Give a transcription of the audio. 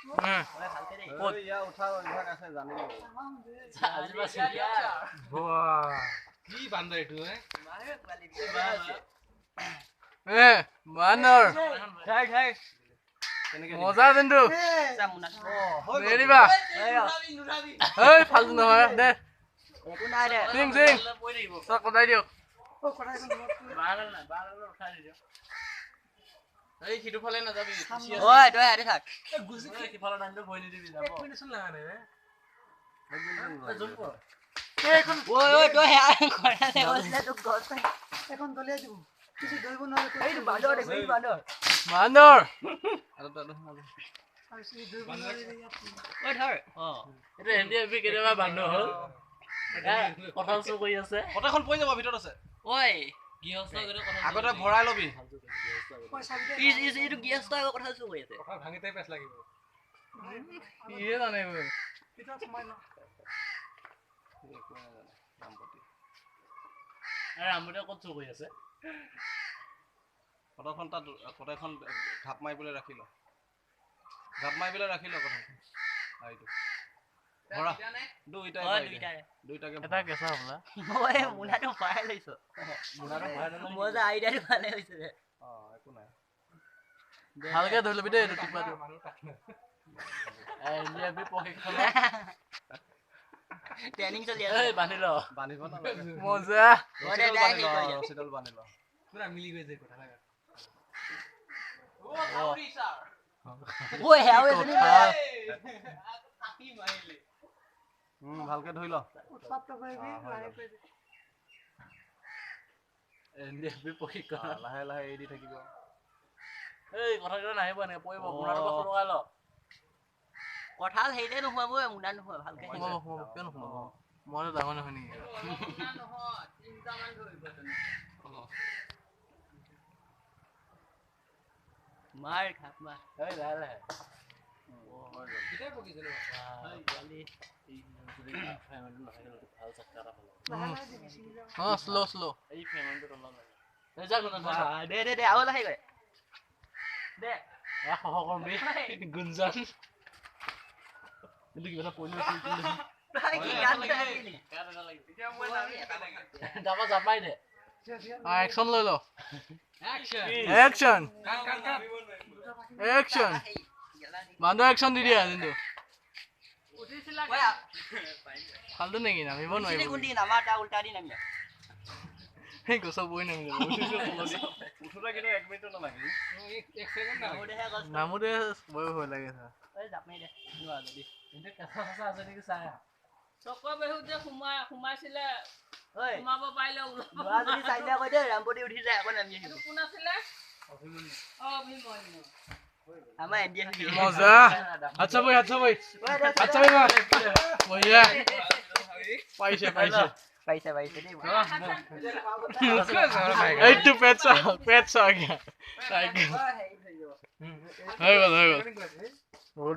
ইয়া উঠা অভ্যাস আছে জানি কি বান্দৰ এইটো বান্দৰ মজা কিন্তু নেৰিবা ফালতু নহয় দে চিং চিং চব কটাই দিয়ক এই সিটো ফালে নাযাবি ওই তই আৰে থাক সিফালে নাইতো ভয় নিদিবি যাব ওই ওই তই কৰা দে ওলে তো গছ এখন দলিয়াই দিব কিছু দইব নৰে এই বান্দৰ দেখ এই বান্দৰ বান্দৰ আৰ সেই দইব নৰে ওই ধৰ এটা হেন্দি আমি কেতিয়াবা বান্দৰ হ'ল কথা চু কৰি আছে কটাখন পৰি যাব ভিতৰত আছে ওই গৃহস্থ কথা আগতে ভৰাই লবি পয়সা দিতে ইটো গেছটো আগৰ কথা চু কৰি আছে কথা ভাঙিতে পেছ লাগিব ইয়ে জানে ভিতৰ সময় না আমুতে ক'ত চু কৰি আছে কটাখন তাত কটাখন ঘাপ মাৰি পেলাই ৰাখি ল কথা এইটো ভৰা দুইটাকে এটা কেঁচা হ'বলা ওই মুনাটো পাই লৈছো মজা আইডিয়াটো ভালে হৈছে ৰে একো নাই ভালকে ধৰি লবি দেই টুকুৰাটো ইণ্ডিয়া বি প্ৰশিক্ষণ ট্ৰেনিং চলি আছে এই বান্ধি ল বান্ধিব নালাগে মজা ওৰে ডাইৰেক্ট কৈ দে ৰছীডাল বান্ধি ল পুৰা মিলি গৈ যায় কথা লাগা ওই হেও এজনী ভালকে ধৰি ল উৎপাত কৰিবি লাহে কৰি ইণ্ডিয়া বি প্ৰশিক্ষণ লাহে লাহে এৰি দি থাকিব এই কথাটো নাহিব এনেকে পৰিব মুনাটো পাছত লগাই ল কঁঠাল হেইতে নোহোৱাব মুনা নোহোৱা ভালকে কিয় নোসোমাব মই ডাঙৰ নহয় নেকি মাৰ খাপ মাৰ এই লাহে লাহে কিটা পকিছিল শ্লো শ্লো এই ফেমেন্টটো তলত এই যা গুণ দে আও লাহে গৈ দে সহকৰ্মী গুঞ্জন কিন্তু কিবা পৰিলে কি গান গাইলি দাবা জাপাই দে একশন লৈ ল অ্যাকশন একশন কাট একশন বান্দৰ একশন দি দিয়া কিন্তু ফালতু নেকি নামিব নোৱাৰিব গুন্ডি নামাটা উল্টা দি নামিয়া সেই গছৰ বই নামি যাব উঠোতে কিন্তু 1 মিনিট নালাগে এক সেকেন্ড না ওদেহে গছ নামোতে বই ভয় লাগে চা ওই জাপ মাৰি দে নোৱা যদি কিন্তু কেঁচা কেঁচা আছে নেকি চাই চক বেহুতে সোমাইছিলে ওই সোমাব পাৰিলে নোৱা যদি চাইলে কৈ দে ৰামপতি উঠি যায় আকৌ নামি আহিব কোন আছিলে অভিমন্যু আমাৰ এনডিএ মজা আচ্ছা ভাই মা বঢ়িয়া পাইছে পাইছে দেই এইটো পেটছা গিয়া হৈ গ'ল